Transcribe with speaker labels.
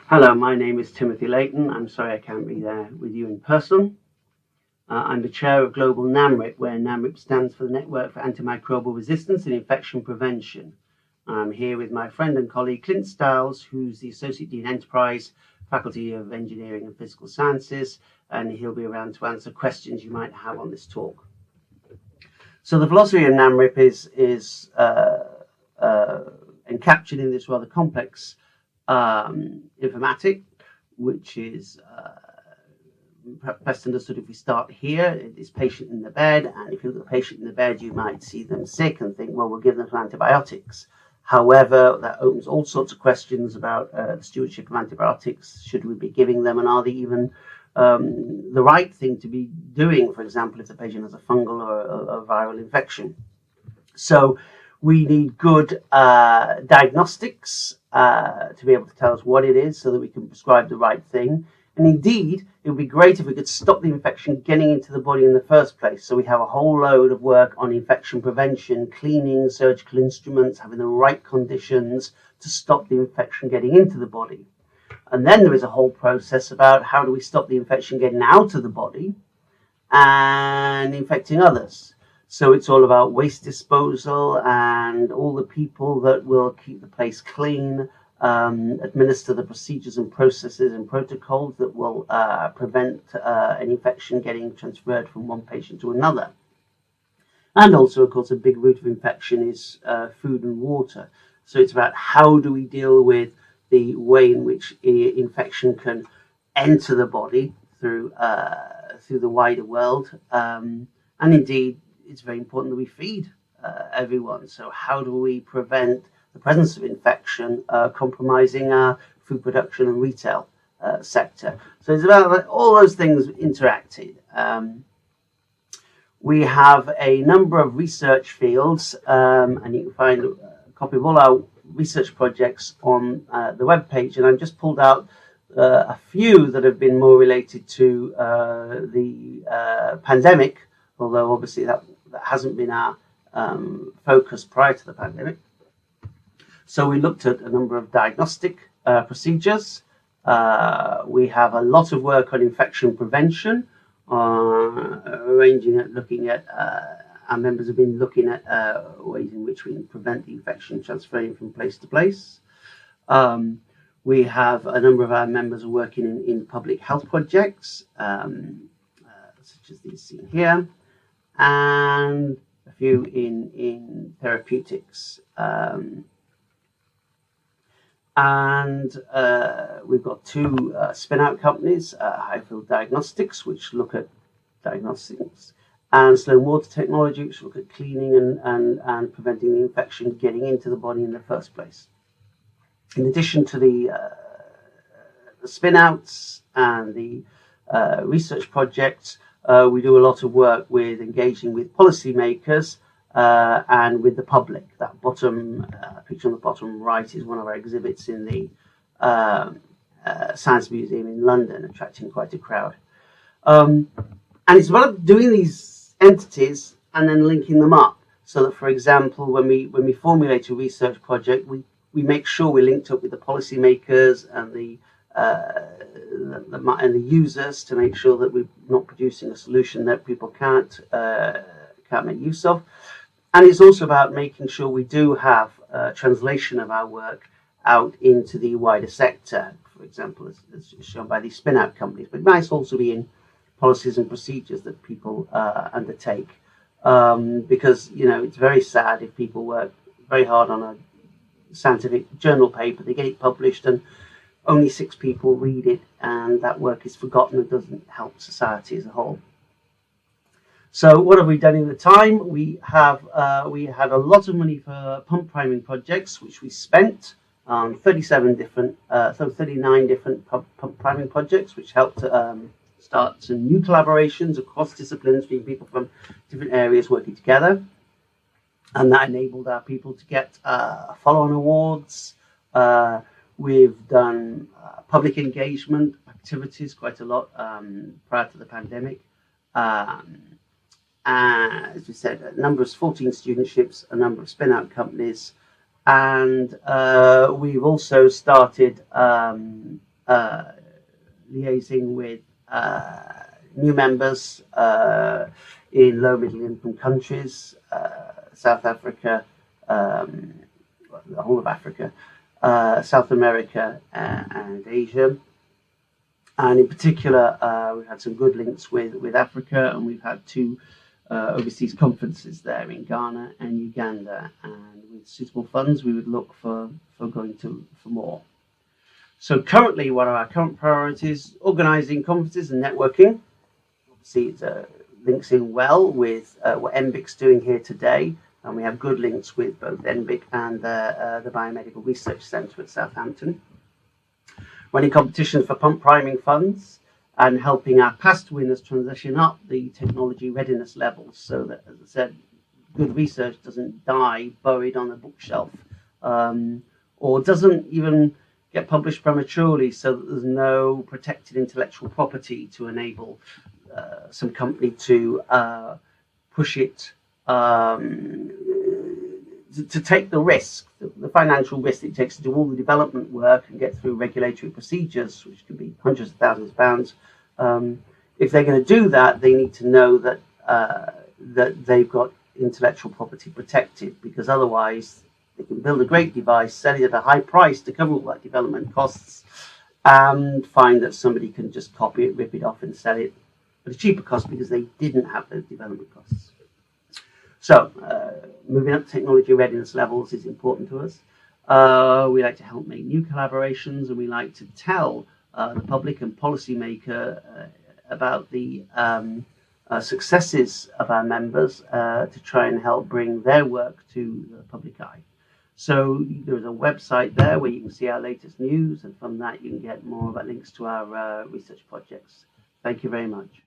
Speaker 1: Hello, my name is Timothy Leighton. I'm sorry I can't be there with you in person. I'm the chair of Global NAMRIP, where NAMRIP stands for the Network for Antimicrobial Resistance and Infection Prevention. I'm here with my friend and colleague Clint Stiles, who's the Associate Dean Enterprise, Faculty of Engineering and Physical Sciences, and he'll be around to answer questions you might have on this talk. So the philosophy of NAMRIP is encaptured in this rather complex informatic, which is best understood if we start here. This patient in the bed, and if you look at the patient in the bed, you might see them sick and think, well, we'll give them some antibiotics. However, that opens all sorts of questions about the stewardship of antibiotics. Should we be giving them, and are they even the right thing to be doing, for example, if the patient has a fungal or a viral infection? So we need good diagnostics to be able to tell us what it is so that we can prescribe the right thing. And indeed, it would be great if we could stop the infection getting into the body in the first place. So we have a whole load of work on infection prevention, cleaning, surgical instruments, having the right conditions to stop the infection getting into the body. And then there is a whole process about how do we stop the infection getting out of the body and infecting others. So it's all about waste disposal and all the people that will keep the place clean, administer the procedures and processes and protocols that will prevent an infection getting transferred from one patient to another. And also, of course, a big root of infection is food and water. So it's about how do we deal with the way in which infection can enter the body through the wider world. And indeed, it's very important that we feed everyone. So how do we prevent the presence of infection compromising our food production and retail sector? So it's about all those things interacted. We have a number of research fields, and you can find a copy of all our research projects on the webpage. And I've just pulled out a few that have been more related to the pandemic, although obviously that hasn't been our focus prior to the pandemic. So we looked at a number of diagnostic procedures. We have a lot of work on infection prevention, looking at our members have been looking at ways in which we can prevent the infection transferring from place to place. We have a number of our members are working in public health projects, such as these seen here, and a few in therapeutics. We've got two spin-out companies, Highfield Diagnostics, which look at diagnostics, and Sloan Water Technology, which look at cleaning and preventing the infection getting into the body in the first place. In addition to the spin-outs and the research projects, we do a lot of work with engaging with policymakers and with the public. That bottom picture on the bottom right is one of our exhibits in the Science Museum in London, attracting quite a crowd. And it's about doing these entities and then linking them up, so that, for example, when we formulate a research project, we make sure we're linked up with the policymakers and the users to make sure that we're not producing a solution that people can't make use of. And it's also about making sure we do have translation of our work out into the wider sector, for example, as shown by these spin-out companies. But it might also be in policies and procedures that people undertake, because it's very sad if people work very hard on a scientific journal paper, they get it published, and only 6 people read it, and that work is forgotten and doesn't help society as a whole. So what have we done in the time? We had a lot of money for pump priming projects, which we spent on 39 different pump priming projects, which helped start some new collaborations across disciplines, between people from different areas working together. And that enabled our people to get follow-on awards. We've done public engagement activities quite a lot prior to the pandemic. As we said, a number of 14 studentships, a number of spin-out companies, and we've also started liaising with new members in low middle income countries, South Africa, the whole of Africa, South America, and Asia. And in particular, we've had some good links with Africa, and we've had two overseas conferences there in Ghana and Uganda. And with suitable funds, we would look for going for more. So currently, what are our current priorities? Organising conferences and networking. Obviously, it links in well with what NBIC's doing here today. And we have good links with both NBIC and the Biomedical Research Centre at Southampton. Running competitions for pump priming funds and helping our past winners transition up the technology readiness levels so that, as I said, good research doesn't die buried on a bookshelf or doesn't even get published prematurely, so that there's no protected intellectual property to enable some company to push it, to take the risk, the financial risk it takes to do all the development work and get through regulatory procedures, which can be hundreds of thousands of pounds. If they're going to do that, they need to know that that they've got intellectual property protected, because otherwise they can build a great device, sell it at a high price to cover all that development costs, and find that somebody can just copy it, rip it off, and sell it at a cheaper cost because they didn't have those development costs. So, moving up technology readiness levels is important to us. We like to help make new collaborations, and we like to tell the public and policymaker about the successes of our members to try and help bring their work to the public eye. So there's a website there where you can see our latest news, and from that you can get more links to our research projects. Thank you very much.